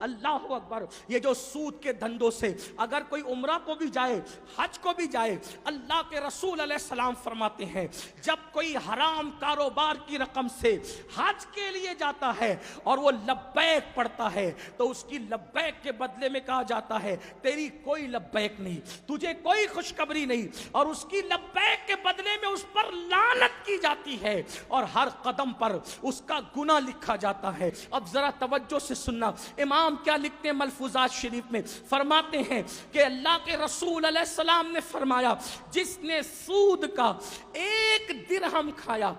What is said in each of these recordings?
اللہ اکبر. یہ جو سود کے دھندوں سے اگر کوئی عمرہ کو بھی جائے حج کو بھی جائے، اللہ کے رسول علیہ السلام فرماتے ہیں جب کوئی حرام کاروبار کی رقم سے حج کے لیے جاتا ہے اور وہ لبیک پڑھتا ہے تو اس کی لبیک کے بدلے میں کہا جاتا ہے تیری کوئی لبیک نہیں، تجھے کوئی خوشخبری نہیں، اور اس کی لبیک کے بدلے میں اس پر لعنت کی جاتی ہے اور ہر قدم پر اس کا گناہ لکھا جاتا ہے. اب ذرا توجہ سے سننا، امام کیا لکھتے ہیں ملفوظات شریف میں، فرماتے ہیں کہ اللہ کے رسول علیہ السلام نے فرمایا جس نے سود کا 1 درہم کھایا،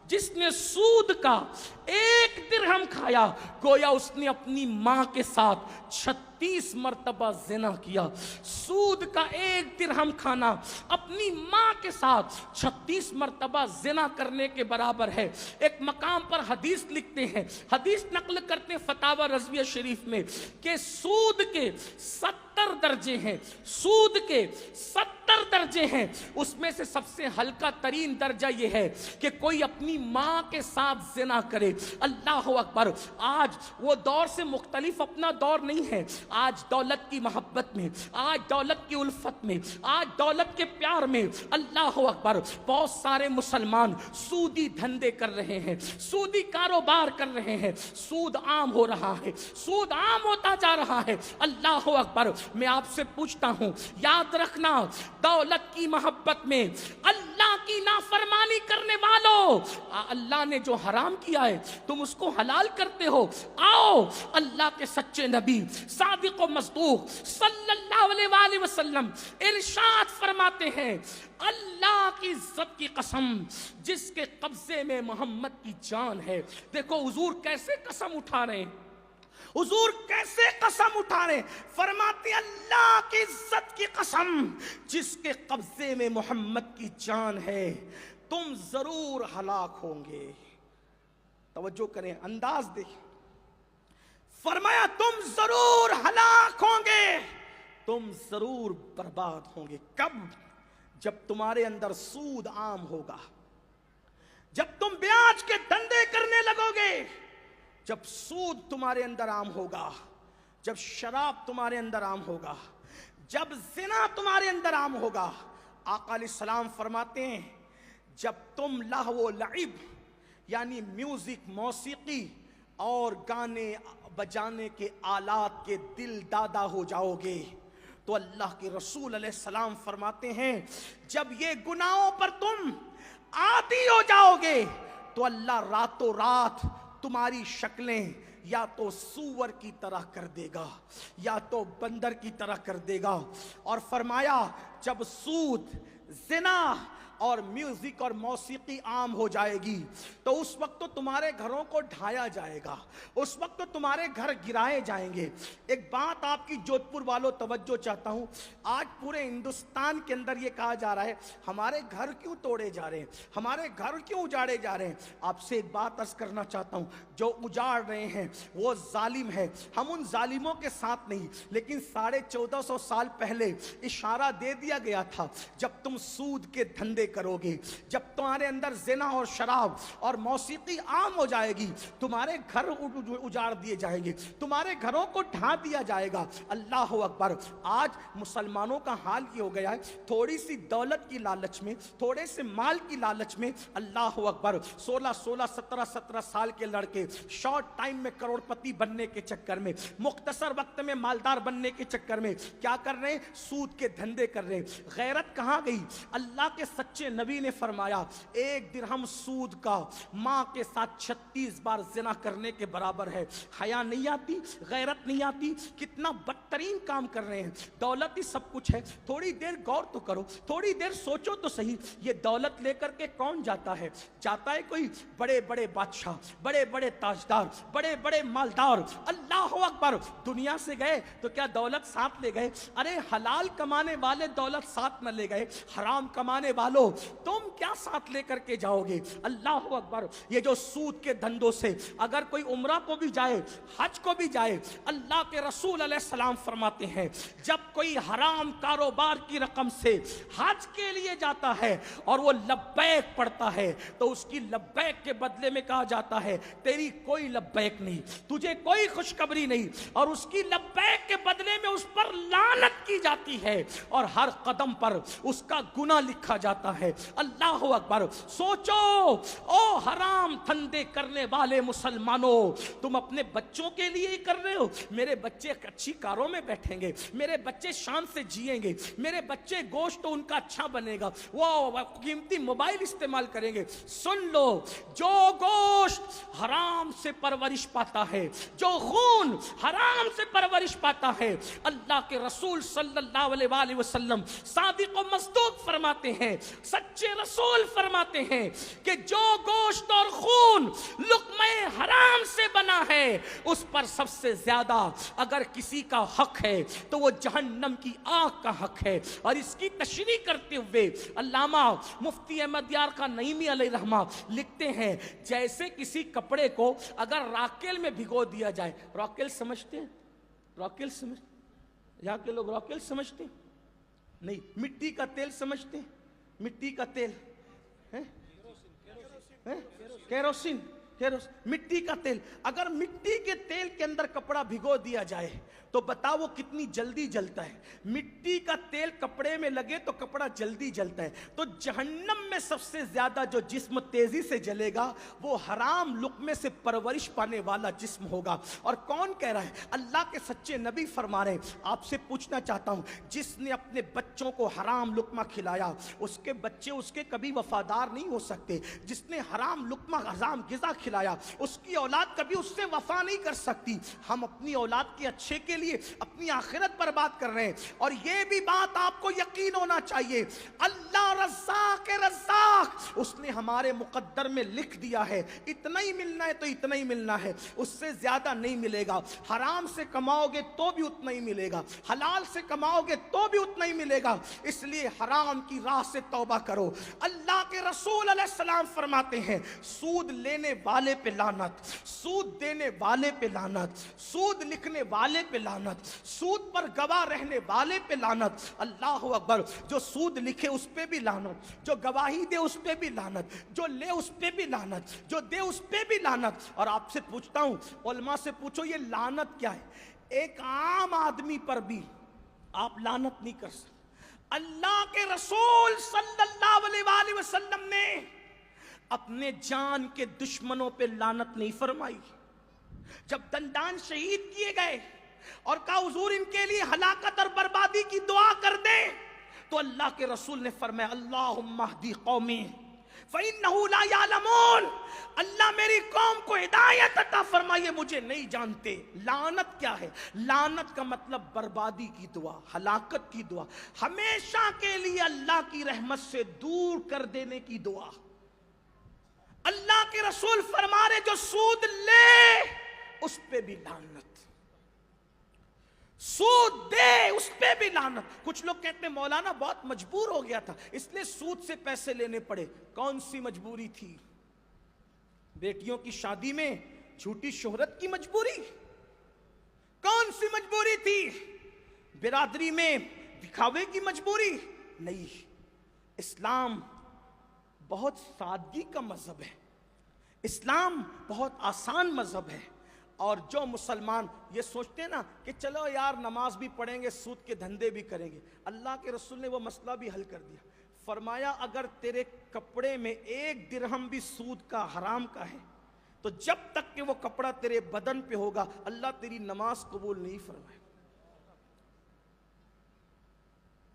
جس نے سود کا 1 درہم کھایا گویا اس نے اپنی ماں کے ساتھ 36 مرتبہ زنا کیا. سود کا 1 درہم کھانا اپنی ماں کے ساتھ 36 مرتبہ زنا کرنے کے برابر ہے. ایک مقام پر حدیث لکھتے ہیں، حدیث نقل کرتے ہیں فتاوی رضویہ شریف میں کہ سود کے 70 درجے ہیں، سود کے 70 درجے ہیں. اس میں سے سب سے ہلکا ترین درجہ یہ ہے کہ کوئی اپنی ماں کے ساتھ زنا کرے. اللہ اکبر. آج وہ دور سے مختلف اپنا دور نہیں ہے. آج دولت کی محبت میں، آج دولت کی الفت میں، آج دولت کے پیار میں اللہ اکبر بہت سارے مسلمان سودی دھندے کر رہے ہیں، سودی کاروبار کر رہے ہیں. سود عام ہو رہا ہے، سود عام ہوتا جا رہا ہے. اللہ اکبر. میں آپ سے پوچھتا ہوں، یاد رکھنا دولت کی محبت میں اللہ کی نافرمانی کرنے والوں، اللہ نے جو حرام کیا ہے تم اس کو حلال کرتے ہو. آؤ اللہ کے سچے نبی صادق و مصدوق صلی اللہ علیہ وآلہ وسلم ارشاد فرماتے ہیں اللہ کی عزت کی قسم جس کے قبضے میں محمد کی جان ہے. دیکھو حضور کیسے قسم اٹھا رہے ہیں، حضور کیسے قسم اٹھا رہے ہیں. فرماتے اللہ کی عزت کی قسم جس کے قبضے میں محمد کی جان ہے تم ضرور ہلاک ہوں گے. توجہ کریں، انداز دیکھیں. فرمایا تم ضرور ہلاک ہوں گے، تم ضرور برباد ہوں گے. کب؟ جب تمہارے اندر سود عام ہوگا، جب تم بیاج کے دھندے کرنے لگو گے، جب سود تمہارے اندر عام ہوگا، جب شراب تمہارے اندر عام ہوگا، جب زنا تمہارے اندر عام ہوگا. آقا علیہ السلام فرماتے ہیں جب تم لہو و لعب یعنی میوزک، موسیقی اور گانے بجانے کے آلات کے دل دادا ہو جاؤ گے تو اللہ کے رسول علیہ السلام فرماتے ہیں جب یہ گناہوں پر تم عادی ہو جاؤ گے تو اللہ راتوں رات تمہاری شکلیں یا تو سور کی طرح کر دے گا یا تو بندر کی طرح کر دے گا. اور فرمایا جب سود، زنا اور میوزک اور موسیقی عام ہو جائے گی تو اس وقت تو تمہارے گھروں کو ڈھایا جائے گا، اس وقت تو تمہارے گھر گرائے جائیں گے. ایک بات آپ کی جودھ پور والوں توجہ چاہتا ہوں، آج پورے ہندوستان کے اندر یہ کہا جا رہا ہے ہمارے گھر کیوں توڑے جا رہے ہیں، ہمارے گھر کیوں اجاڑے جا رہے ہیں. آپ سے ایک بات عرض کرنا چاہتا ہوں، جو اجاڑ رہے ہیں وہ ظالم ہے. ہم ان ظالموں کے ساتھ نہیں، لیکن 1450 سال پہلے اشارہ دے دیا گیا تھا جب تم سود کے دھندے کرو گے، جب تمہارے اندر زنا اور شراب اور موسیقی عام ہو جائے گی تمہارے گھر اجاڑ دیے جائیں گے، تمہارے گھروں کو ڈھا دیا جائے گا. اللہ اکبر. آج مسلمانوں کا حال یہ ہو گیا ہے تھوڑی سی دولت کی لالچ میں، تھوڑے سے مال کی لالچ میں اللہ اکبر 16 17 سال کے لڑکے شارٹ ٹائم میں کروڑ پتی بننے کے چکر میں، مختصر وقت میں مالدار بننے کے چکر میں کیا کر رہے ہیں؟ سود کے دھندے کر رہے ہیں. غیرت کہاں گئی؟ اللہ کے سچے نبی نے فرمایا 1 درہم سود کا ماں کے ساتھ 36 بار زنا کرنے کے برابر ہے. حیا نہیں آتی، غیرت نہیں آتی، کتنا بدترین کام کر رہے ہیں. دولت ہی سب کچھ ہے. تھوڑی دیر غور تو کرو، تھوڑی دیر سوچو تو صحیح، یہ دولت لے کر کے کون جاتا ہے؟ جاتا ہے کوئی بڑے بڑے بادشاہ، بڑے بڑے تاجدار، بڑے بڑے مالدار. اللہ اکبر. دنیا سے گئے تو کیا دولت ساتھ لے گئے؟ ارے حلال کمانے والے دولت ساتھ نہ لے گئے، حرام کمانے والوں تم کیا ساتھ لے کر کے جاؤ گے؟ اللہ اکبر. یہ جو سود کے دھندوں سے اگر کوئی عمرہ کو بھی جائے حج کو بھی جائے، اللہ کے رسول علیہ السلام فرماتے ہیں جب کوئی حرام کاروبار کی رقم سے حج کے لیے جاتا ہے اور وہ لبیک پڑھتا ہے تو اس کی لبیک کے بدلے میں کہا جاتا ہے تیری کوئی لبیک نہیں، تجھے کوئی خوشخبری نہیں، اور اس کی لبیک کے بدلے میں اس پر لعنت کی جاتی ہے اور ہر قدم پر اس کا گناہ لکھا جاتا ہے. اللہ اکبر. سوچو او حرام دھندے کرنے والے مسلمانوں، تم اپنے بچوں کے لیے ہی کر رہے ہو. میرے بچے اچھی کاروں میں بیٹھیں گے، میرے بچے شان سے جیئیں گے، میرے بچے گوشت تو ان کا اچھا بنے گا، وہ قیمتی موبائل استعمال کریں گے. سن لو، جو گوشت حرام سے پرورش پاتا ہے، جو خون حرام سے پرورش پاتا ہے، اللہ کے رسول صلی اللہ علیہ وآلہ وسلم صادق و مصدوق فرماتے ہیں، سچے رسول فرماتے ہیں کہ جو گوشت اور خون لقمہ حرام سے بنا ہے اس پر سب سے زیادہ اگر کسی کا حق ہے تو وہ جہنم کی آگ کا حق ہے. اور اس کی تشریح کرتے ہوئے علامہ مفتی احمد یار خان نعیمی علیہ رحمہ لکھتے ہیں جیسے کسی کپڑے کو اگر راکیل میں بھگو دیا جائے. راکیل سمجھتے ہیں؟ راکیل سمجھتے یہاں کے لوگ راکیل سمجھتے ہیں؟ نہیں. مٹی کا تیل سمجھتے ہیں؟ مٹی کا تیل کیروسین. مٹی کا تیل. اگر مٹی کے تیل کے اندر کپڑا بھگو دیا جائے تو بتاؤ وہ کتنی جلدی جلتا ہے. مٹی کا تیل کپڑے میں لگے تو کپڑا جلدی جلتا ہے. تو جہنم میں سب سے زیادہ جو جسم تیزی سے جلے گا وہ حرام لقمے سے پرورش پانے والا جسم ہوگا. اور کون کہہ رہا ہے؟ اللہ کے سچے نبی فرما رہے ہیں. آپ سے پوچھنا چاہتا ہوں، جس نے اپنے بچوں کو حرام لقمہ کھلایا اس کے بچے اس کے کبھی وفادار نہیں ہو سکتے. جس نے حرام لقمہ حرام غذا کھلایا اس کی اولاد کبھی اس سے وفا نہیں کر سکتی. ہم اپنی اولاد کے اچھے کے لیے اپنی آخرت برباد کر رہے ہیں. اور یہ بھی بات آپ کو یقین ہونا چاہیے، اللہ رزاق رزاق اس نے ہمارے مقدر میں لکھ دیا ہے اتنا ہی ملنا ہے تو اتنا ہی ملنا ہے، اس سے زیادہ نہیں ملے گا. حرام سے کماؤ گے تو بھی اتنا ہی ملے گا، حلال سے کماؤ گے تو بھی اتنا ہی ملے گا. اس لیے حرام کی راہ سے توبہ کرو. اللہ کے رسول علیہ السلام فرماتے ہیں سود لینے والے پہ لعنت، سود دینے والے پہ لعنت، سود لکھنے والے پہ لعنت، سود پر گواہ رہنے والے پہ لعنت. اللہ اکبر. جو سود لکھے اس پہ بھی لعنت، جو گواہی دے اس پہ بھی لعنت، جو لے اس پہ بھی لعنت، جو دے اس پہ بھی لعنت. اور آپ سے پوچھتا ہوں، علماء سے پوچھو یہ لعنت کیا ہے؟ ایک عام آدمی پر بھی آپ لعنت نہیں کر سکتے. اللہ کے رسول صلی اللہ علیہ وآلہ وسلم نے اپنے جان کے دشمنوں پہ لعنت نہیں فرمائی. جب دندان شہید کیے گئے اور کہا حضور ان کے لیے ہلاکت اور بربادی کی دعا کر دیں تو اللہ کے رسول نے فرمایا اللہم اہدی قومی فإنہم لا یعلمون. اللہ میری قوم کو ہدایت عطا فرمائے، مجھے نہیں جانتے. لعنت کیا ہے؟ لعنت کا مطلب بربادی کی دعا، ہلاکت کی دعا، ہمیشہ کے لیے اللہ کی رحمت سے دور کر دینے کی دعا. اللہ کے رسول فرما رہے جو سود لے اس پہ بھی لعنت، سود دے اس پہ بھی لعنت. کچھ لوگ کہتے ہیں مولانا بہت مجبور ہو گیا تھا اس لیے سود سے پیسے لینے پڑے. کون سی مجبوری تھی؟ بیٹیوں کی شادی میں جھوٹی شہرت کی مجبوری؟ کون سی مجبوری تھی؟ برادری میں دکھاوے کی مجبوری؟ نہیں. اسلام بہت سادگی کا مذہب ہے، اسلام بہت آسان مذہب ہے. اور جو مسلمان یہ سوچتے ہیں نا کہ چلو یار نماز بھی پڑھیں گے سود کے دھندے بھی کریں گے، اللہ کے رسول نے وہ مسئلہ بھی حل کر دیا. فرمایا اگر تیرے کپڑے میں 1 درہم بھی سود کا حرام کا ہے تو جب تک کہ وہ کپڑا تیرے بدن پہ ہوگا اللہ تیری نماز قبول نہیں فرمائے.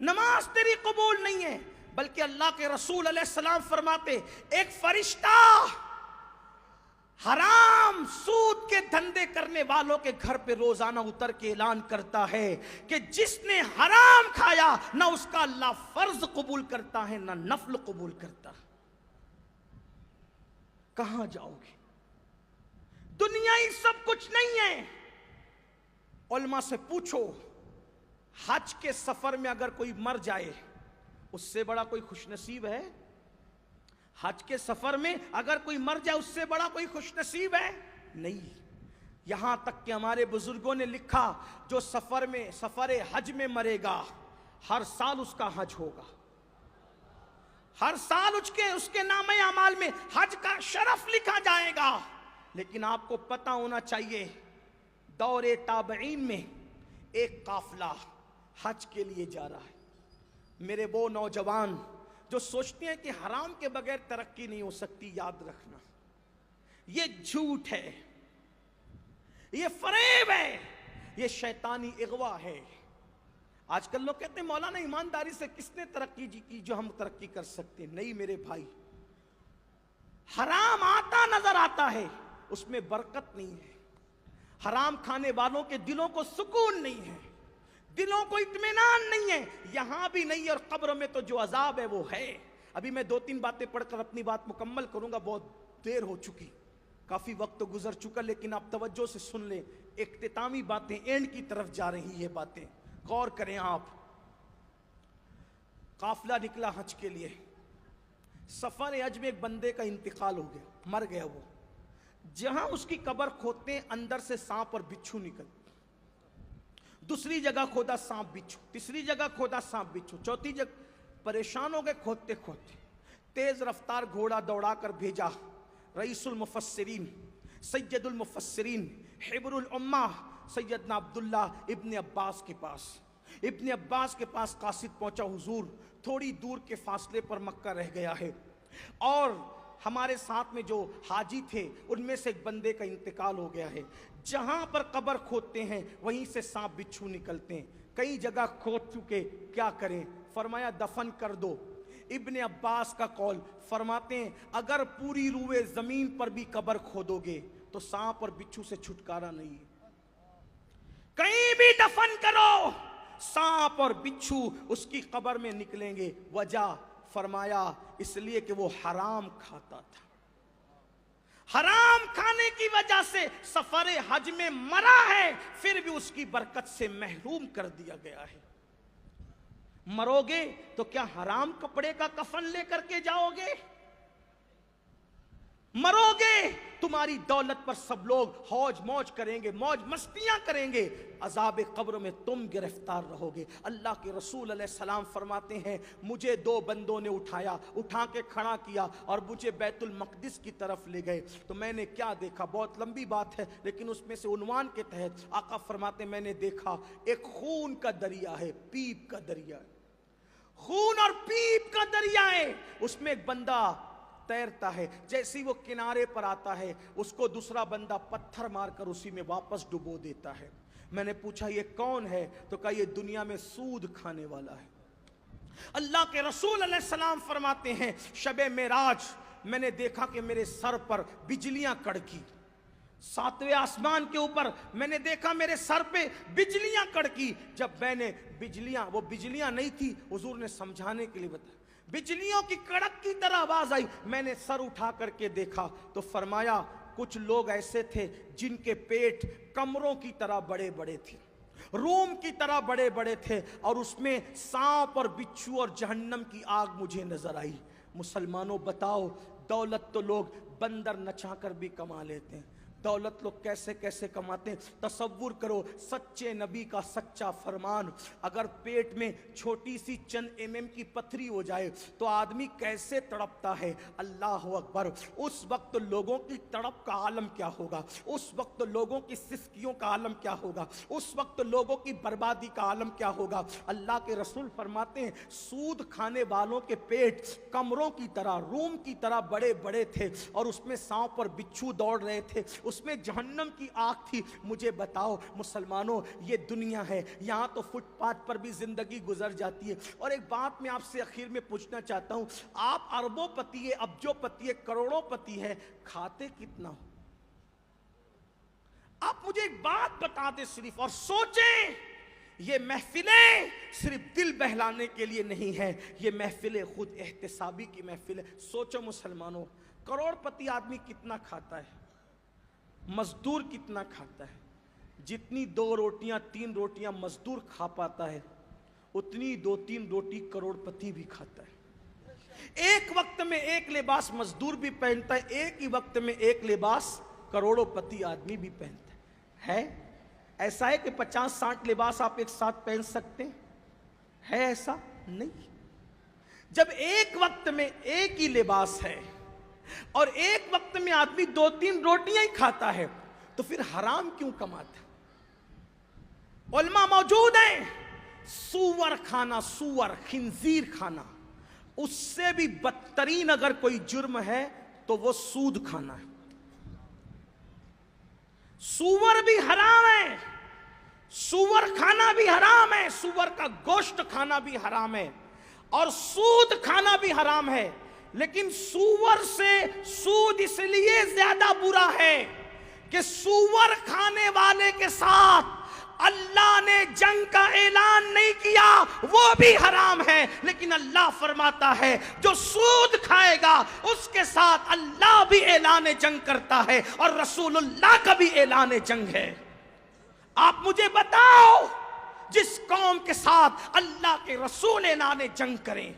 نماز تیری قبول نہیں ہے. بلکہ اللہ کے رسول علیہ السلام فرماتے ایک فرشتہ حرام سود کے دھندے کرنے والوں کے گھر پہ روزانہ اتر کے اعلان کرتا ہے کہ جس نے حرام کھایا نہ اس کا اللہ فرض قبول کرتا ہے نہ نفل قبول کرتا. کہاں جاؤ گے؟ دنیا ہی سب کچھ نہیں ہے. علماء سے پوچھو حج کے سفر میں اگر کوئی مر جائے اس سے بڑا کوئی خوش نصیب ہے؟ حج کے سفر میں اگر کوئی مر جائے اس سے بڑا کوئی خوش نصیب ہے نہیں. یہاں تک کہ ہمارے بزرگوں نے لکھا جو سفر حج میں مرے گا ہر سال اس کا حج ہوگا, ہر سال اس کے نام اعمال میں حج کا شرف لکھا جائے گا. لیکن آپ کو پتہ ہونا چاہیے دور تابعین میں ایک قافلہ حج کے لیے جا رہا ہے. میرے وہ نوجوان جو سوچتے ہیں کہ حرام کے بغیر ترقی نہیں ہو سکتی, یاد رکھنا یہ جھوٹ ہے, یہ فریب ہے, یہ شیطانی اغوا ہے. آج کل لوگ کہتے ہیں مولانا ایمانداری سے کس نے ترقی کی جو ہم ترقی کر سکتے ہیں. نہیں میرے بھائی, حرام آتا نظر آتا ہے اس میں برکت نہیں ہے. حرام کھانے والوں کے دلوں کو سکون نہیں ہے, دلوں کو اطمینان نہیں ہے, یہاں بھی نہیں اور قبر میں تو جو عذاب ہے وہ ہے. ابھی میں 2-3 باتیں پڑھ کر اپنی بات مکمل کروں گا, بہت دیر ہو چکی, کافی وقت تو گزر چکا, لیکن آپ توجہ سے سن لیں, اختتامی باتیں اینڈ کی طرف جا رہی یہ باتیں, غور کریں آپ. قافلہ نکلا حج کے لیے. سفر حج میں ایک بندے کا انتقال ہو گیا, مر گیا وہ. جہاں اس کی قبر کھودتے ہیں اندر سے سانپ اور بچھو نکلتے. دوسری جگہ کھودا سانپ بچھو, تیسری جگہ کھودا سانپ بچھو, چوتھی جگہ پریشان ہو گئے کھودتے کھودتے. تیز رفتار گھوڑا دوڑا کر بھیجا رئیس المفسرین, سید المفسرین, حبر الامہ سیدنا عبداللہ ابن عباس کے پاس. ابن عباس کے پاس قاصد پہنچا, حضور تھوڑی دور کے فاصلے پر مکہ رہ گیا ہے اور ہمارے ساتھ میں جو حاجی تھے ان میں سے ایک بندے کا انتقال ہو گیا ہے. جہاں پر قبر کھودتے ہیں وہیں سے سانپ بچھو نکلتے ہیں. کئی جگہ کھود چکے, کیا کریں؟ فرمایا دفن کر دو. ابن عباس کا قول, فرماتے ہیں اگر پوری روئے زمین پر بھی قبر کھودو گے تو سانپ اور بچھو سے چھٹکارا نہیں ہے. کہیں بھی دفن کرو سانپ اور بچھو اس کی قبر میں نکلیں گے. وجہ فرمایا اس لیے کہ وہ حرام کھاتا تھا. حرام کھانے کی وجہ سے سفر حج میں مرا ہے, پھر بھی اس کی برکت سے محروم کر دیا گیا ہے. مرو گے تو کیا حرام کپڑے کا کفن لے کر کے جاؤ گے؟ مرو گے تمہاری دولت پر سب لوگ ہوج موج کریں گے, موج مستیاں کریں گے, عذاب قبر میں تم گرفتار رہو گے. اللہ کے رسول علیہ السلام فرماتے ہیں مجھے 2 بندوں نے اٹھا کے کھڑا کیا اور مجھے بیت المقدس کی طرف لے گئے. تو میں نے کیا دیکھا, بہت لمبی بات ہے لیکن اس میں سے عنوان کے تحت آقا فرماتے میں نے دیکھا ایک خون کا دریا ہے, پیپ کا دریا ہے, خون اور پیپ کا دریا ہے. اس میں ایک بندہ تیرتا ہے, جیسی وہ کنارے پر آتا ہے اس کو دوسرا بندہ پتھر مار کر اسی میں واپس ڈبو دیتا ہے. میں نے پوچھا یہ کون ہے؟ تو کہا یہ دنیا میں سود کھانے والا ہے. اللہ کے رسول علیہ السلام فرماتے ہیں شب معراج میں نے دیکھا کہ میرے سر پر بجلیاں کڑکی. 7ویں آسمان کے اوپر میں نے دیکھا میرے سر پہ بجلیاں کڑکی. جب میں نے وہ بجلیاں نہیں تھی, حضور نے سمجھانے کے لیے بتایا, بجلیوں کی کڑک کی طرح آواز آئی. میں نے سر اٹھا کر کے دیکھا تو فرمایا کچھ لوگ ایسے تھے جن کے پیٹ کمروں کی طرح بڑے بڑے تھے, روم کی طرح بڑے بڑے تھے, اور اس میں سانپ اور بچھو اور جہنم کی آگ مجھے نظر آئی. مسلمانوں بتاؤ, دولت تو لوگ بندر نچا کر بھی کما لیتے ہیں, دولت لوگ کیسے کیسے کماتے ہیں. تصور کرو سچے نبی کا سچا فرمان, اگر پیٹ میں چھوٹی سی چند mm کی پتھری ہو جائے تو آدمی کیسے تڑپتا ہے. اللہ اکبر. اس وقت لوگوں کی تڑپ کا عالم کیا ہوگا, اس وقت لوگوں کی سسکیوں کا عالم کیا ہوگا, اس وقت لوگوں کی بربادی کا عالم کیا ہوگا. اللہ کے رسول فرماتے ہیں سود کھانے والوں کے پیٹ کمروں کی طرح, روم کی طرح بڑے بڑے تھے, اور اس میں سانپ اور بچھو دوڑ رہے تھے, اس میں جہنم کی آگ تھی. مجھے بتاؤ مسلمانوں, یہ دنیا ہے, یہاں تو فٹ پاتھ پر بھی زندگی گزر جاتی ہے. اور ایک بات میں آپ سے اخیر میں پوچھنا چاہتا ہوں, آپ اربوں پتی ہے, ابجوں پتی ہے, کروڑوں پتی ہے, کھاتے کتنا ہو؟ آپ مجھے ایک بات بتا دیں صرف, اور سوچیں یہ محفلیں صرف دل بہلانے کے لیے نہیں ہے, یہ محفلیں خود احتسابی کی محفل ہے. سوچو مسلمانوں, کروڑ پتی آدمی کتنا کھاتا ہے, مزدور کتنا کھاتا ہے؟ جتنی 2 روٹیاں 3 روٹیاں مزدور کھا پاتا ہے اتنی 2-3 روٹی کروڑ پتی بھی کھاتا ہے. ایک وقت میں ایک لباس مزدور بھی پہنتا ہے، ایک ہی وقت میں ایک لباس کروڑوں پتی آدمی بھی پہنتا ہے۔ ایسا ہے کہ 50-60 لباس آپ ایک ساتھ پہن سکتے ہیں؟ ہے ایسا؟ نہیں۔ جب ایک وقت میں ایک ہی لباس ہے اور ایک وقت میں آدمی 2-3 روٹیاں ہی کھاتا ہے تو پھر حرام کیوں کماتا؟ علماء موجود ہیں، سور کھانا، سور خنزیر کھانا، اس سے بھی بدترین اگر کوئی جرم ہے تو وہ سود کھانا ہے۔ سور بھی حرام ہے، سور کھانا بھی حرام ہے، سور کا گوشت کھانا بھی حرام ہے اور سود کھانا بھی حرام ہے۔ لیکن سور سے سود اس لیے زیادہ برا ہے کہ سور کھانے والے کے ساتھ اللہ نے جنگ کا اعلان نہیں کیا، وہ بھی حرام ہے، لیکن اللہ فرماتا ہے جو سود کھائے گا اس کے ساتھ اللہ بھی اعلان جنگ کرتا ہے اور رسول اللہ کا بھی اعلان جنگ ہے۔ آپ مجھے بتاؤ، جس قوم کے ساتھ اللہ کے رسول اعلان جنگ کریں،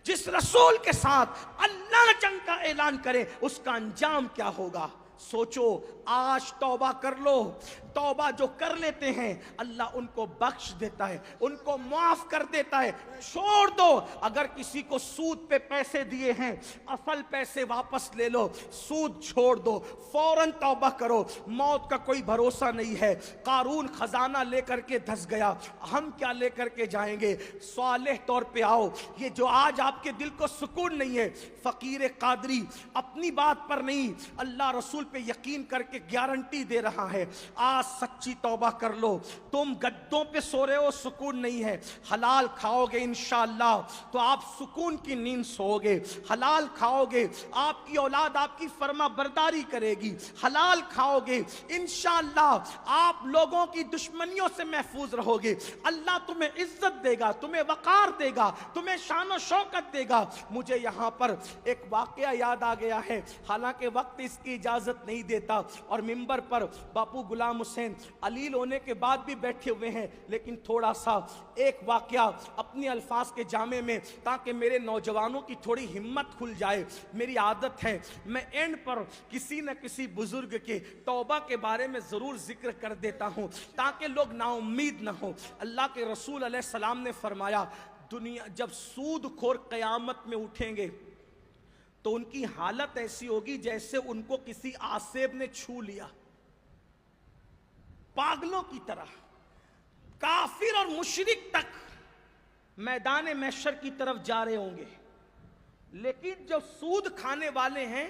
جس رسول کے ساتھ اللہ جنگ کا اعلان کرے، اس کا انجام کیا ہوگا؟ سوچو، آج توبہ کر لو۔ توبہ جو کر لیتے ہیں اللہ ان کو بخش دیتا ہے، ان کو معاف کر دیتا ہے۔ چھوڑ دو، اگر کسی کو سود پہ پیسے دیے ہیں اصل پیسے واپس لے لو، سود چھوڑ دو، فوراً توبہ کرو۔ موت کا کوئی بھروسہ نہیں ہے۔ قارون خزانہ لے کر کے دھس گیا، ہم کیا لے کر کے جائیں گے؟ صالح طور پہ آؤ۔ یہ جو آج آپ کے دل کو سکون نہیں ہے، فقیر قادری اپنی بات پر نہیں، اللہ رسول پہ یقین کر کے گارنٹی دے رہا ہے، آج سچی توبہ کر لو۔ تم گدوں پہ سو رہے ہو، سکون نہیں ہے، حلال کھاؤ گے انشاءاللہ تو آپ سکون کی نیند سو گے۔ حلال کھاؤ گے، آپ کی اولاد آپ کی فرما برداری کرے گی۔ حلال کھاؤ گے، انشاءاللہ آپ لوگوں کی دشمنیوں سے محفوظ رہو گے۔ اللہ تمہیں عزت دے گا، تمہیں وقار دے گا، تمہیں شان و شوکت دے گا۔ مجھے یہاں پر ایک واقعہ یاد آ گیا ہے، حالانکہ وقت اس کی اجازت نہیں دیتا اور منبر پر باپو غلام حسین علیل ہونے کے بعد بھی بیٹھے ہوئے ہیں، لیکن تھوڑا سا ایک واقعہ اپنی الفاظ کے جامع میں تاکہ میرے نوجوانوں کی تھوڑی ہمت کھل جائے۔ میری عادت ہے میں اینڈ پر کسی نہ کسی بزرگ کے توبہ کے بارے میں ضرور ذکر کر دیتا ہوں تاکہ لوگ نا امید نہ ہوں۔ اللہ کے رسول علیہ السلام نے فرمایا، دنیا جب سود خور قیامت میں اٹھیں گے تو ان کی حالت ایسی ہوگی جیسے ان کو کسی آسیب نے چھو لیا، پاگلوں کی طرح۔ کافر اور مشرک تک میدان محشر کی طرف جا رہے ہوں گے، لیکن جو سود کھانے والے ہیں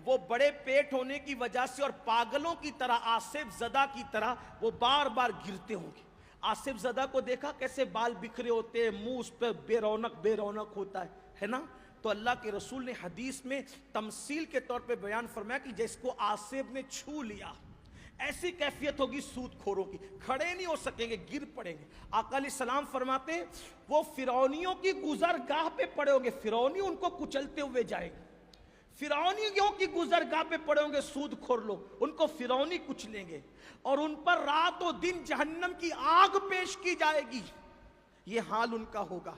وہ بڑے پیٹ ہونے کی وجہ سے اور پاگلوں کی طرح، آصف زدہ کی طرح وہ بار بار گرتے ہوں گے۔ آصف زدہ کو دیکھا کیسے بال بکھرے ہوتے ہیں، منہ اس پہ بے رونق ہوتا ہے نا؟ تو اللہ کے رسول نے حدیث میں تمثیل کے طور پہ بیان فرمایا کہ جس کو آصف نے چھو لیا، ایسی کیفیت ہوگی سود کھوروں کی، کھڑے نہیں ہو سکیں گے، گر پڑیں گے۔ آقا علیہ السلام فرماتے ہیں وہ فرعونیوں کی گزرگاہ پہ پڑے ہوں گے، فرعونی ان کو کچلتے ہوئے جائیں گے۔ فرعونیوں کی گزرگاہ پہ پڑے ہوں گے سود کھور لوگ، ان کو فرعونی کچلیں گے اور ان پر رات و دن جہنم کی آگ پیش کی جائے گی۔ یہ حال ان کا ہوگا۔